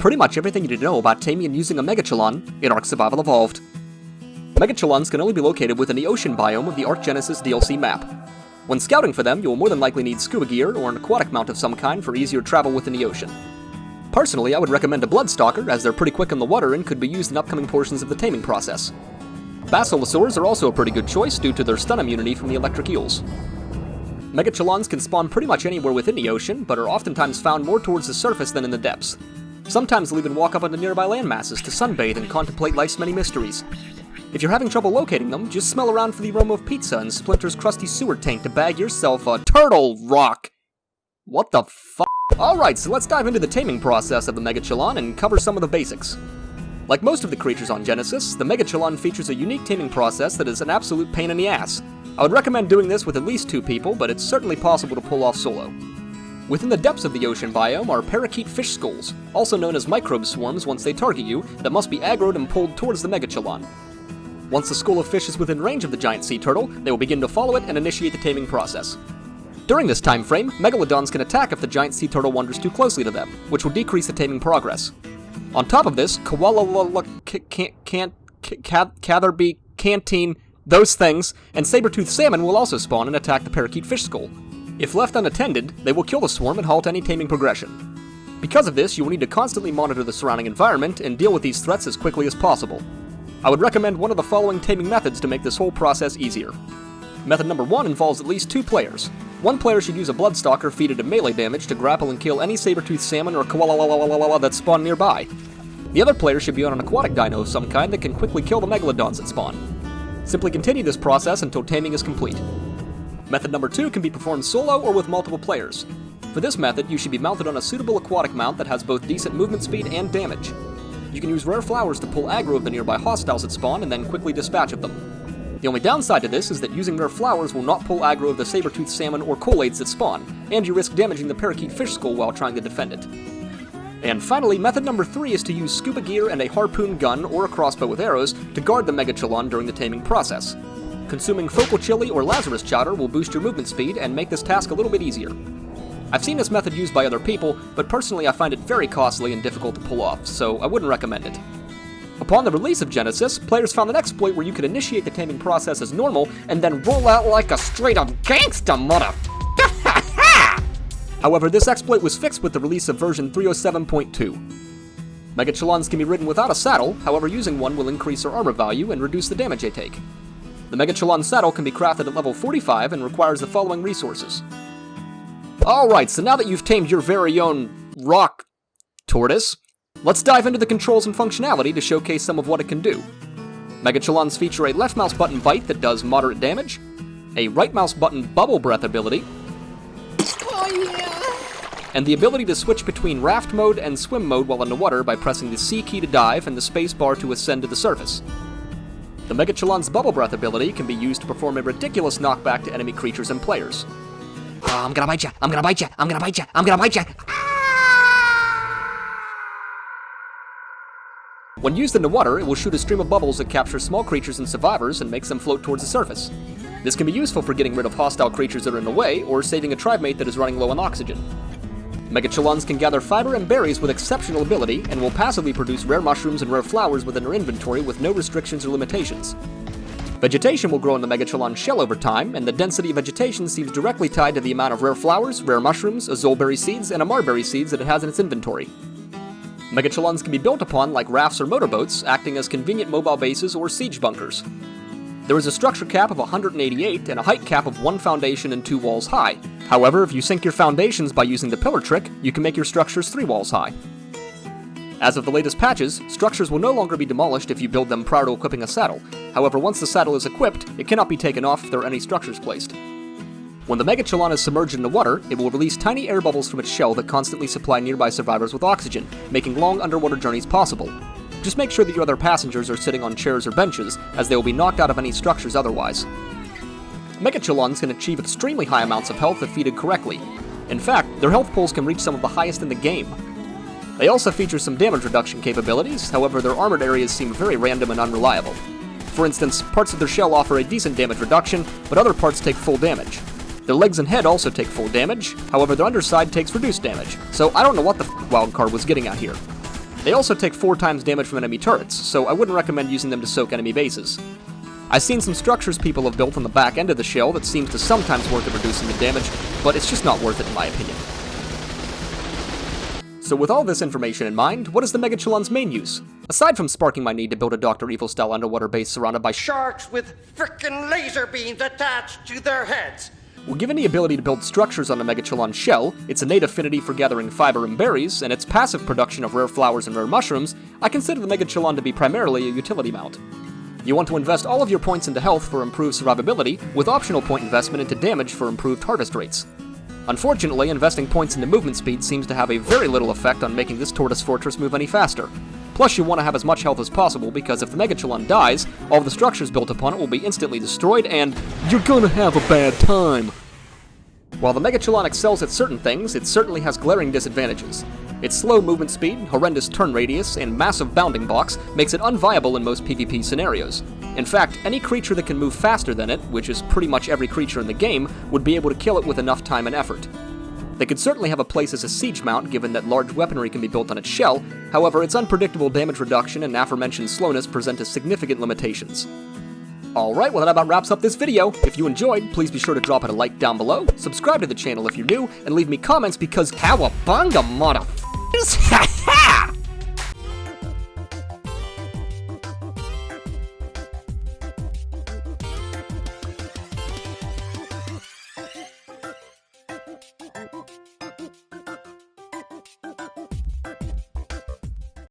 pretty much everything you need to know about taming and using a Megachelon in ARK Survival Evolved. Megachelons can only be located within the ocean biome of the ARK Genesis DLC map. When scouting for them, you will more than likely need scuba gear or an aquatic mount of some kind for easier travel within the ocean. Personally, I would recommend a Bloodstalker, as they're pretty quick in the water and could be used in upcoming portions of the taming process. Basilosaurs are also a pretty good choice due to their stun immunity from the electric eels. Megachelons can spawn pretty much anywhere within the ocean, but are oftentimes found more towards the surface than in the depths. Sometimes they'll even walk up onto nearby landmasses to sunbathe and contemplate life's many mysteries. If you're having trouble locating them, just smell around for the aroma of pizza and Splinter's crusty sewer tank to bag yourself a turtle rock! What the fuck? Alright, so let's dive into the taming process of the Megachelon and cover some of the basics. Like most of the creatures on Genesis, the Megachelon features a unique taming process that is an absolute pain in the ass. I would recommend doing this with at least 2 people, but it's certainly possible to pull off solo. Within the depths of the ocean biome are parakeet fish skulls, also known as microbe swarms once they target you, that must be aggroed and pulled towards the Megachelon. Once the school of fish is within range of the giant sea turtle, they will begin to follow it and initiate the taming process. During this time frame, Megalodons can attack if the giant sea turtle wanders too closely to them, which will decrease the taming progress. On top of this, Catherby, Canteen, those things, and saber-toothed salmon will also spawn and attack the parakeet fish skull. If left unattended, they will kill the swarm and halt any taming progression. Because of this, you will need to constantly monitor the surrounding environment and deal with these threats as quickly as possible. I would recommend one of the following taming methods to make this whole process easier. Method number 1 involves at least 2 players. One player should use a Bloodstalker feeded to melee damage to grapple and kill any saber-toothed salmon or koala that spawn nearby. The other player should be on an aquatic dino of some kind that can quickly kill the Megalodons that spawn. Simply continue this process until taming is complete. Method number 2 can be performed solo or with multiple players. For this method, you should be mounted on a suitable aquatic mount that has both decent movement speed and damage. You can use rare flowers to pull aggro of the nearby hostiles that spawn and then quickly dispatch of them. The only downside to this is that using rare flowers will not pull aggro of the saber-toothed salmon or coalades that spawn, and you risk damaging the parakeet fish skull while trying to defend it. And finally, method number 3 is to use scuba gear and a harpoon gun or a crossbow with arrows to guard the Megachelon during the taming process. Consuming focal chili or Lazarus chowder will boost your movement speed and make this task a little bit easier. I've seen this method used by other people, but personally I find it very costly and difficult to pull off, so I wouldn't recommend it. Upon the release of Genesis, players found an exploit where you could initiate the taming process as normal and then roll out like a straight-up gangsta mother. However, this exploit was fixed with the release of version 307.2. Megachelons can be ridden without a saddle, however using one will increase their armor value and reduce the damage they take. The Megachelon saddle can be crafted at level 45 and requires the following resources. Alright, so now that you've tamed your very own rock tortoise, let's dive into the controls and functionality to showcase some of what it can do. Megachelons feature a left mouse button bite that does moderate damage, a right mouse button bubble breath ability, and the ability to switch between raft mode and swim mode while underwater by pressing the C key to dive and the space bar to ascend to the surface. The Megachelon's bubble breath ability can be used to perform a ridiculous knockback to enemy creatures and players. I'm gonna bite ya, I'm gonna bite ya, I'm gonna bite ya, I'm gonna bite ya! When used in the water, it will shoot a stream of bubbles that capture small creatures and survivors and makes them float towards the surface. This can be useful for getting rid of hostile creatures that are in the way, or saving a tribe mate that is running low on oxygen. Megachelons can gather fiber and berries with exceptional ability, and will passively produce rare mushrooms and rare flowers within their inventory with no restrictions or limitations. Vegetation will grow in the Megachelon shell over time, and the density of vegetation seems directly tied to the amount of rare flowers, rare mushrooms, azulberry seeds, and amarberry seeds that it has in its inventory. Megachelons can be built upon like rafts or motorboats, acting as convenient mobile bases or siege bunkers. There is a structure cap of 188 and a height cap of 1 foundation and 2 walls high. However, if you sink your foundations by using the pillar trick, you can make your structures 3 walls high. As of the latest patches, structures will no longer be demolished if you build them prior to equipping a saddle. However, once the saddle is equipped, it cannot be taken off if there are any structures placed. When the Megachelon is submerged in the water, it will release tiny air bubbles from its shell that constantly supply nearby survivors with oxygen, making long underwater journeys possible. Just make sure that your other passengers are sitting on chairs or benches, as they will be knocked out of any structures otherwise. Megachelons can achieve extremely high amounts of health if feeded correctly. In fact, their health pools can reach some of the highest in the game. They also feature some damage reduction capabilities, however their armored areas seem very random and unreliable. For instance, parts of their shell offer a decent damage reduction, but other parts take full damage. Their legs and head also take full damage, however their underside takes reduced damage, so I don't know what the wildcard was getting at here. They also take 4 times damage from enemy turrets, so I wouldn't recommend using them to soak enemy bases. I've seen some structures people have built on the back end of the shell that seems to sometimes work at reducing the damage, but it's just not worth it in my opinion. So with all this information in mind, what is the Megachelon's main use? Aside from sparking my need to build a Dr. Evil-style underwater base surrounded by sharks with frickin' laser beams attached to their heads. Well, given the ability to build structures on the Megachelon shell, its innate affinity for gathering fiber and berries, and its passive production of rare flowers and rare mushrooms, I consider the Megachelon to be primarily a utility mount. You want to invest all of your points into health for improved survivability, with optional point investment into damage for improved harvest rates. Unfortunately, investing points into movement speed seems to have a very little effect on making this Tortoise Fortress move any faster. Plus, you want to have as much health as possible, because if the Megachelon dies, all of the structures built upon it will be instantly destroyed, and you're gonna have a bad time. While the Megachelon excels at certain things, it certainly has glaring disadvantages. Its slow movement speed, horrendous turn radius, and massive bounding box makes it unviable in most PvP scenarios. In fact, any creature that can move faster than it, which is pretty much every creature in the game, would be able to kill it with enough time and effort. They could certainly have a place as a siege mount given that large weaponry can be built on its shell, however its unpredictable damage reduction and aforementioned slowness present as significant limitations. Alright, well that about wraps up this video. If you enjoyed, please be sure to drop it a like down below, subscribe to the channel if you're new, and leave me comments because cowabunga, motherfuckers!